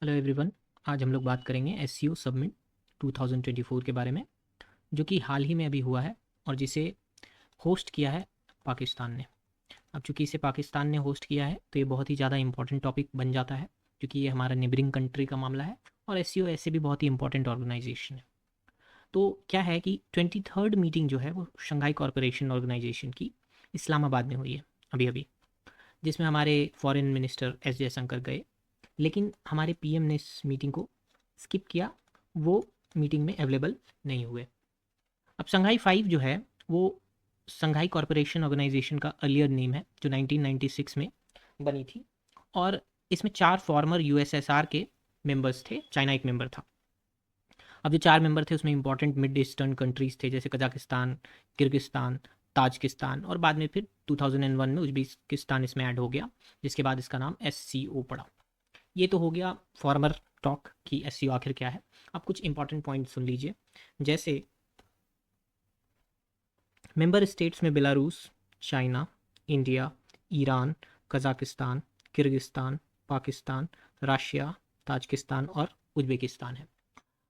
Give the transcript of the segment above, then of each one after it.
Hello everyone. आज हम लोग बात करेंगे एससीओ सबमिट 2024 के बारे में, जो कि हाल ही में अभी हुआ है और जिसे होस्ट किया है पाकिस्तान ने। अब चूंकि इसे पाकिस्तान ने होस्ट किया है तो ये बहुत ही ज़्यादा इंपॉर्टेंट टॉपिक बन जाता है, क्योंकि ये हमारा नेबरिंग कंट्री का मामला है और एससीओ ऐसे भी बहुत ही इंपॉर्टेंट ऑर्गेनाइजेशन है। तो क्या है कि 23rd मीटिंग जो है वो शंघाई कॉरपोरेशन ऑर्गेनाइजेशन की इस्लामाबाद में हुई है अभी अभी, जिसमें हमारे फॉरेन मिनिस्टर एस जयशंकर गए। लेकिन हमारे पीएम ने इस मीटिंग को स्किप किया, वो मीटिंग में अवेलेबल नहीं हुए। अब संघाई 5 जो है वो संघाई कॉरपोरेशन ऑर्गेनाइजेशन का अर्लियर नेम है, जो 1996 में बनी थी। और इसमें 4 फॉर्मर यूएसएसआर के मेंबर्स थे, चाइना एक मेंबर था। अब जो 4 मेंबर थे उसमें इंपॉर्टेंट मिड ईस्टर्न कंट्रीज थे, जैसे कजाकिस्तान, किर्गिस्तान, ताजिकिस्तान, और बाद में फिर 2001 में उज्बेकिस्तान इसमें ऐड हो गया, जिसके बाद इसका नाम एससीओ पड़ा। ये तो हो गया फॉर्मर टॉक की एससीओ आखिर क्या है। अब कुछ इंपॉर्टेंट पॉइंट सुन लीजिए। जैसे मेंबर स्टेट्स में Belarus, China, India, Iran, Kazakhstan, Kyrgyzstan, Pakistan, Russia, Tajikistan और उज्बेकिस्तान है।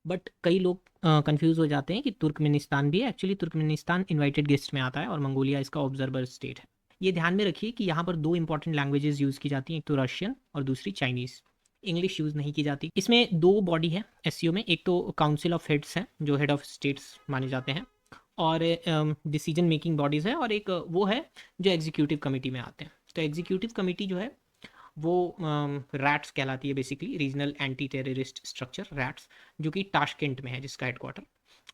बट कई लोग कंफ्यूज हो जाते हैं कि तुर्कमेनिस्तान भी है। एक्चुअली तुर्कमेनिस्तान इनवाइटेड गेस्ट में आता है और मंगोलिया इसका ऑब्जर्वर स्टेट है। ये ध्यान में रखिए कि यहाँ पर दो इंपॉर्टेंट लैंग्वेजेस यूज़ की जाती हैं, एक तो रशियन और दूसरी चाइनीज़। इंग्लिश यूज़ नहीं की जाती। इसमें दो बॉडी है एससीओ में, एक तो काउंसिल ऑफ हेड्स हैं जो हेड ऑफ स्टेट्स माने जाते हैं और डिसीजन मेकिंग बॉडीज़ है, और एक वो है जो एग्जीक्यूटिव कमेटी में आते हैं। तो एग्जीक्यूटिव कमेटी जो है वो रैट्स कहलाती है, basically regional anti terrorist structure rats, जो कि टाशकेंट में है जिसका हेडक्वार्टर,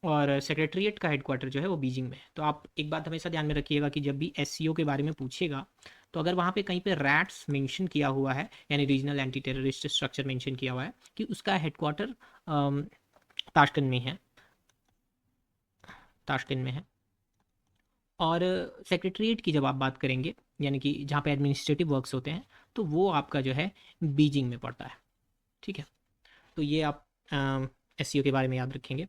और सेक्रेटरीट का हेडक्वार्टर जो है वो बीजिंग में है। तो आप एक बात हमेशा ध्यान में रखिएगा कि जब भी एससीओ के बारे में पूछेगा तो अगर वहाँ पे कहीं पे रैट्स मेंशन किया हुआ है, यानी regional anti terrorist structure mention किया हुआ है, कि उसका हेडक्वार्टर ताशकंद में है, ताशकंद में है। और सेक्रेटरीट की जब आप बात करेंगे, यानी कि जहाँ पे एडमिनिस्ट्रेटिव वर्क्स होते हैं, तो वो आपका जो है बीजिंग में पड़ता है। ठीक है, तो ये आप एससीओ के बारे में याद रखेंगे।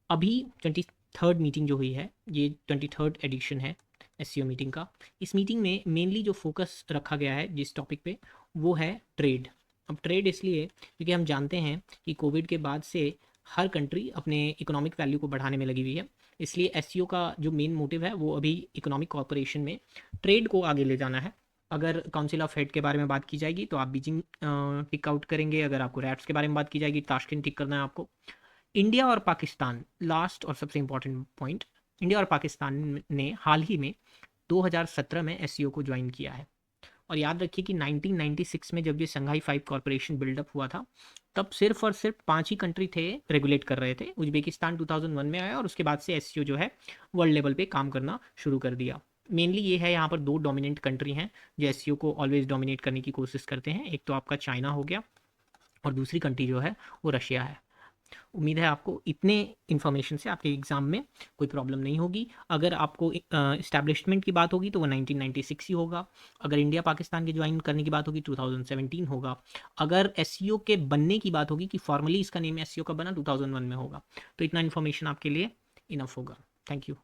अभी 23rd मीटिंग जो हुई है, ये 23rd एडिशन है एससीओ मीटिंग का। इस मीटिंग में मेनली जो फोकस रखा गया है जिस टॉपिक पे, वो है ट्रेड। अब ट्रेड इसलिए क्योंकि हम जानते हैं कि कोविड के बाद से हर कंट्री अपने इकोनॉमिक वैल्यू को बढ़ाने में लगी हुई है। इसलिए एससीओ का जो मेन मोटिव है वो अभी इकोनॉमिक कॉपरेशन में ट्रेड को आगे ले जाना है। अगर काउंसिल ऑफ हेड के बारे में बात की जाएगी तो आप बीजिंग टिक आउट करेंगे। अगर आपको रैट्स के बारे में बात की जाएगी, ताशकंद टिक करना है आपको। इंडिया और पाकिस्तान, लास्ट और सबसे इंपॉर्टेंट पॉइंट, इंडिया और पाकिस्तान ने हाल ही में 2017 में एससीओ को ज्वाइन किया है। और याद रखिए कि 1996 में जब ये संघाई 5 कॉरपोरेशन बिल्डअप हुआ था, तब सिर्फ और सिर्फ 5 ही कंट्री थे रेगुलेट कर रहे थे। उज्बेकिस्तान 2001 में आया और उसके बाद से एससीओ जो है वर्ल्ड लेवल पे काम करना शुरू कर दिया। मेनली ये है, यहाँ पर दो डोमिनेंट कंट्री हैं जो एससीओ को ऑलवेज डोमिनेट करने की कोशिश करते हैं। एक तो आपका चाइना हो गया और दूसरी कंट्री जो है वो रशिया है। उम्मीद है आपको इतने इन्फॉर्मेशन से आपके एग्ज़ाम में कोई प्रॉब्लम नहीं होगी। अगर आपको इस्टेब्लिशमेंट की बात होगी तो वो 1996 ही होगा। अगर इंडिया पाकिस्तान के ज्वाइन करने की बात होगी 2017 होगा। अगर एससीओ के बनने की बात होगी कि फॉर्मली इसका नेम एससीओ का बना, 2001 में होगा। तो इतना इन्फॉर्मेशन आपके लिए इनफ होगा। Thank you.